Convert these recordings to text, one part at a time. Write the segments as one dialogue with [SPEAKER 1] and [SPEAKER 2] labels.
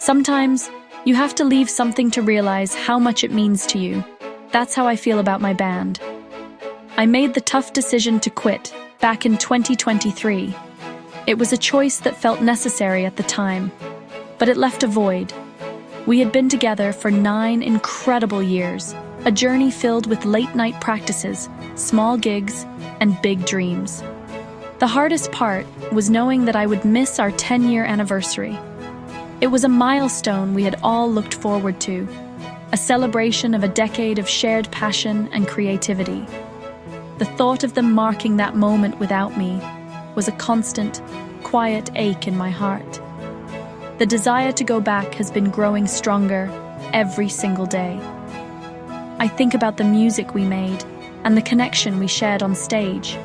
[SPEAKER 1] Sometimes, you have to leave something to realize how much it means to you. That's how I feel about my band. I made the tough decision to quit back in 2023. It was a choice that felt necessary at the time, but it left a void. We had been together for 9 incredible years, a journey filled with late-night practices, small gigs, and big dreams. The hardest part was knowing that I would miss our 10-year anniversary. It was a milestone we had all looked forward to, a celebration of a decade of shared passion and creativity. The thought of them marking that moment without me was a constant, quiet ache in my heart. The desire to go back has been growing stronger every single day. I think about the music we made and the connection we shared on stage.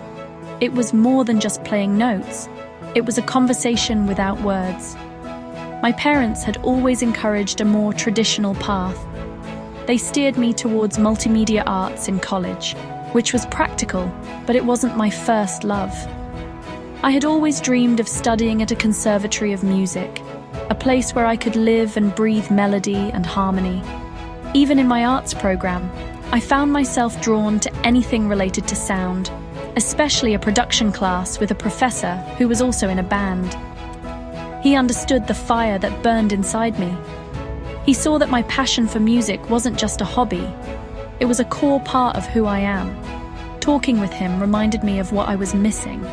[SPEAKER 1] It was more than just playing notes. It was a conversation without words. My parents had always encouraged a more traditional path. They steered me towards multimedia arts in college, which was practical, but it wasn't my first love. I had always dreamed of studying at a conservatory of music, a place where I could live and breathe melody and harmony. Even in my arts program, I found myself drawn to anything related to sound, especially a production class with a professor who was also in a band. He understood the fire that burned inside me. He saw that my passion for music wasn't just a hobby. It was a core part of who I am. Talking with him reminded me of what I was missing.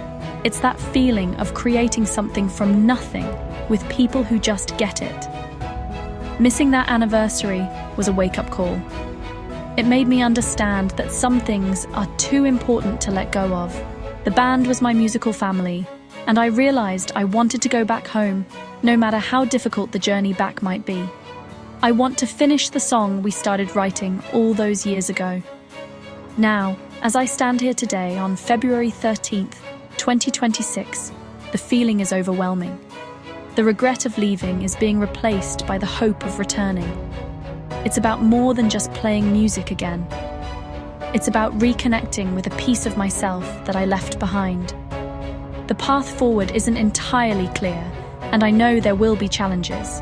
[SPEAKER 1] It's that feeling of creating something from nothing with people who just get it. Missing that anniversary was a wake-up call. It made me understand that some things are too important to let go of. The band was my musical family, and I realized I wanted to go back home, no matter how difficult the journey back might be. I want to finish the song we started writing all those years ago. Now, as I stand here today on February 13th, 2026, the feeling is overwhelming. The regret of leaving is being replaced by the hope of returning. It's about more than just playing music again. It's about reconnecting with a piece of myself that I left behind. The path forward isn't entirely clear, and I know there will be challenges.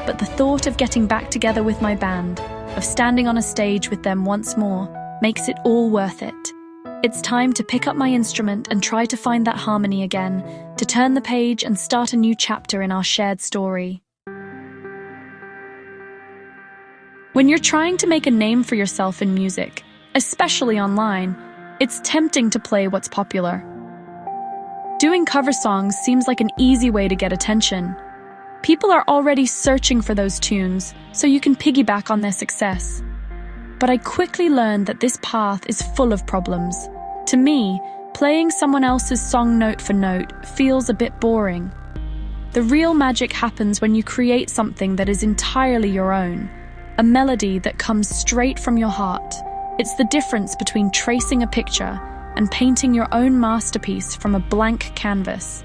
[SPEAKER 1] But the thought of getting back together with my band, of standing on a stage with them once more, makes it all worth it. It's time to pick up my instrument and try to find that harmony again, to turn the page and start a new chapter in our shared story. When you're trying to make a name for yourself in music, especially online, it's tempting to play what's popular. Doing cover songs seems like an easy way to get attention. People are already searching for those tunes, so you can piggyback on their success. But I quickly learned that this path is full of problems. To me, playing someone else's song note for note feels a bit boring. The real magic happens when you create something that is entirely your own, a melody that comes straight from your heart. It's the difference between tracing a picture and painting your own masterpiece from a blank canvas.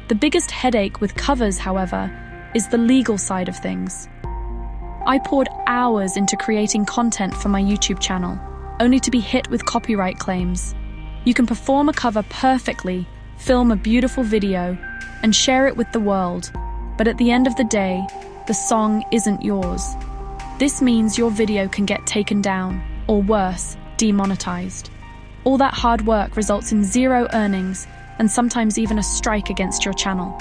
[SPEAKER 1] The biggest headache with covers, however, is the legal side of things. I poured hours into creating content for my YouTube channel, only to be hit with copyright claims. You can perform a cover perfectly, film a beautiful video, and share it with the world, but at the end of the day, the song isn't yours. This means your video can get taken down, or worse, demonetized. All that hard work results in zero earnings and sometimes even a strike against your channel.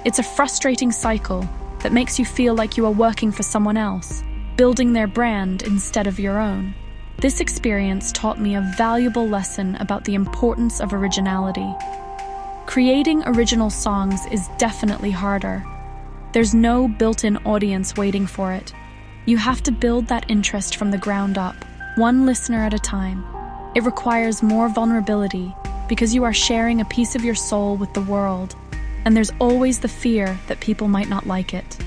[SPEAKER 1] It's a frustrating cycle that makes you feel like you are working for someone else, building their brand instead of your own. This experience taught me a valuable lesson about the importance of originality. Creating original songs is definitely harder. There's no built-in audience waiting for it. You have to build that interest from the ground up, one listener at a time. It requires more vulnerability because you are sharing a piece of your soul with the world, and there's always the fear that people might not like it.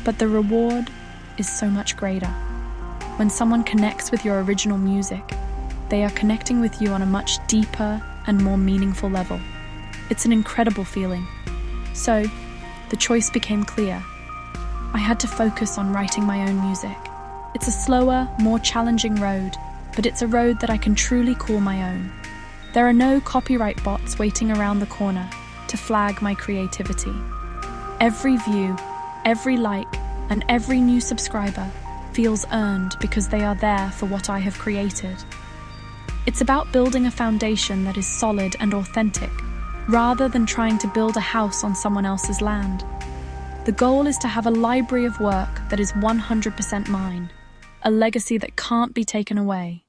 [SPEAKER 1] But the reward is so much greater. When someone connects with your original music, they are connecting with you on a much deeper and more meaningful level. It's an incredible feeling. So, the choice became clear. I had to focus on writing my own music. It's a slower, more challenging road, but it's a road that I can truly call my own. There are no copyright bots waiting around the corner to flag my creativity. Every view, every like, and every new subscriber feels earned because they are there for what I have created. It's about building a foundation that is solid and authentic, rather than trying to build a house on someone else's land. The goal is to have a library of work that is 100% mine, a legacy that can't be taken away.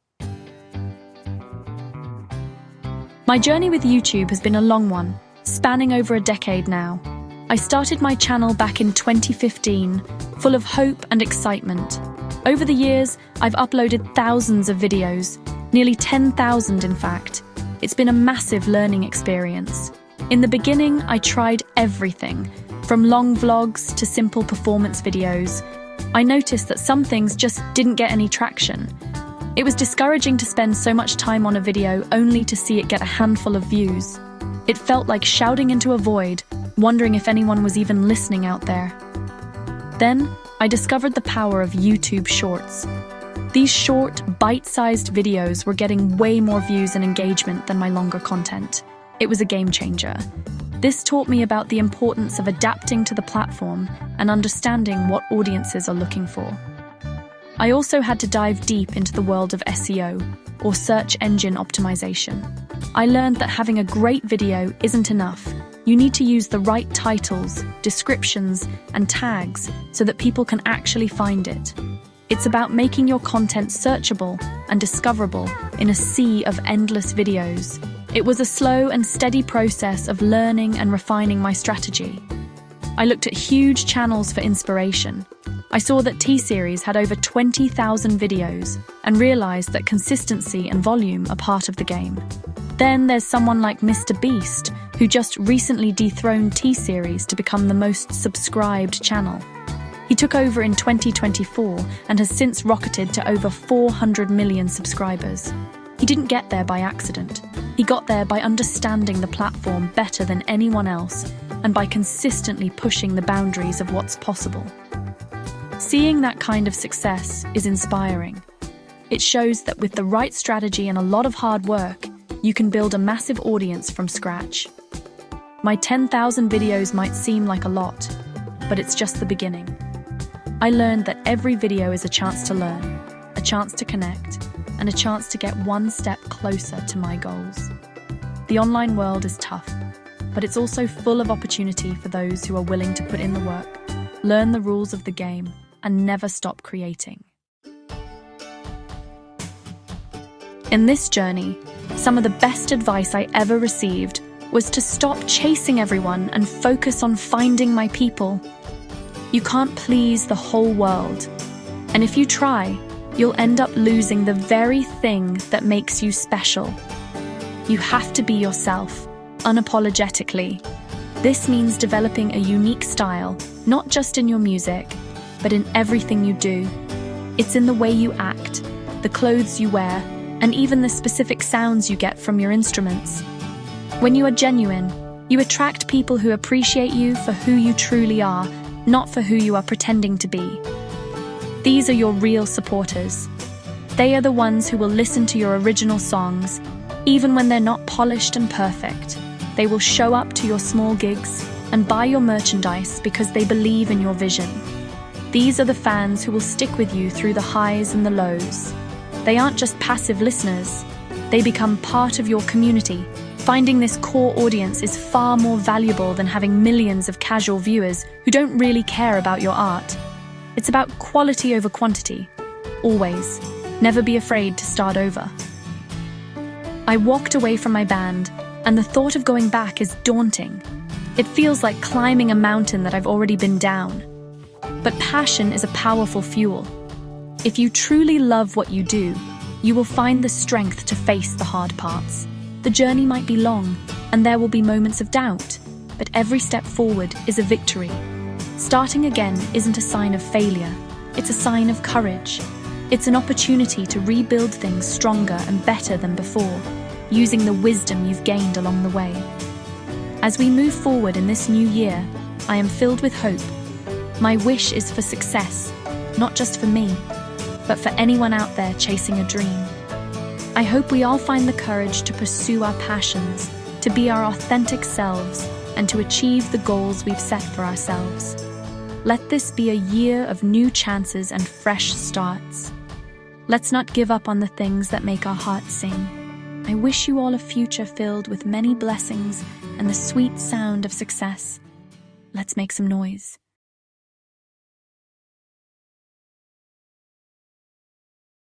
[SPEAKER 1] My journey with YouTube has been a long one, spanning over a decade now. I started my channel back in 2015, full of hope and excitement. Over the years, I've uploaded thousands of videos, nearly 10,000 in fact. It's been a massive learning experience. In the beginning, I tried everything, from long vlogs to simple performance videos. I noticed that some things just didn't get any traction. It was discouraging to spend so much time on a video only to see it get a handful of views. It felt like shouting into a void, wondering if anyone was even listening out there. Then, I discovered the power of YouTube Shorts. These short, bite-sized videos were getting way more views and engagement than my longer content. It was a game changer. This taught me about the importance of adapting to the platform and understanding what audiences are looking for. I also had to dive deep into the world of SEO, or search engine optimization. I learned that having a great video isn't enough. You need to use the right titles, descriptions, and tags so that people can actually find it. It's about making your content searchable and discoverable in a sea of endless videos. It was a slow and steady process of learning and refining my strategy. I looked at huge channels for inspiration. I saw that T-Series had over 20,000 videos and realized that consistency and volume are part of the game. Then there's someone like MrBeast, who just recently dethroned T-Series to become the most subscribed channel. He took over in 2024 and has since rocketed to over 400 million subscribers. He didn't get there by accident. He got there by understanding the platform better than anyone else and by consistently pushing the boundaries of what's possible. Seeing that kind of success is inspiring. It shows that with the right strategy and a lot of hard work, you can build a massive audience from scratch. My 10,000 videos might seem like a lot, but it's just the beginning. I learned that every video is a chance to learn, a chance to connect, and a chance to get one step closer to my goals. The online world is tough, but it's also full of opportunity for those who are willing to put in the work, learn the rules of the game, and never stop creating. In this journey, some of the best advice I ever received was to stop chasing everyone and focus on finding my people. You can't please the whole world, and if you try, you'll end up losing the very thing that makes you special. You have to be yourself, unapologetically. This means developing a unique style, not just in your music, but in everything you do. It's in the way you act, the clothes you wear, and even the specific sounds you get from your instruments. When you are genuine, you attract people who appreciate you for who you truly are, not for who you are pretending to be. These are your real supporters. They are the ones who will listen to your original songs, even when they're not polished and perfect. They will show up to your small gigs and buy your merchandise because they believe in your vision. These are the fans who will stick with you through the highs and the lows. They aren't just passive listeners. They become part of your community. Finding this core audience is far more valuable than having millions of casual viewers who don't really care about your art. It's about quality over quantity. Always. Never be afraid to start over. I walked away from my band, and the thought of going back is daunting. It feels like climbing a mountain that I've already been down. But passion is a powerful fuel. If you truly love what you do, you will find the strength to face the hard parts. The journey might be long, and there will be moments of doubt, but every step forward is a victory. Starting again isn't a sign of failure, it's a sign of courage. It's an opportunity to rebuild things stronger and better than before, using the wisdom you've gained along the way. As we move forward in this new year, I am filled with hope. My wish is for success, not just for me, but for anyone out there chasing a dream. I hope we all find the courage to pursue our passions, to be our authentic selves, and to achieve the goals we've set for ourselves. Let this be a year of new chances and fresh starts. Let's not give up on the things that make our hearts sing. I wish you all a future filled with many blessings and the sweet sound of success. Let's make some noise.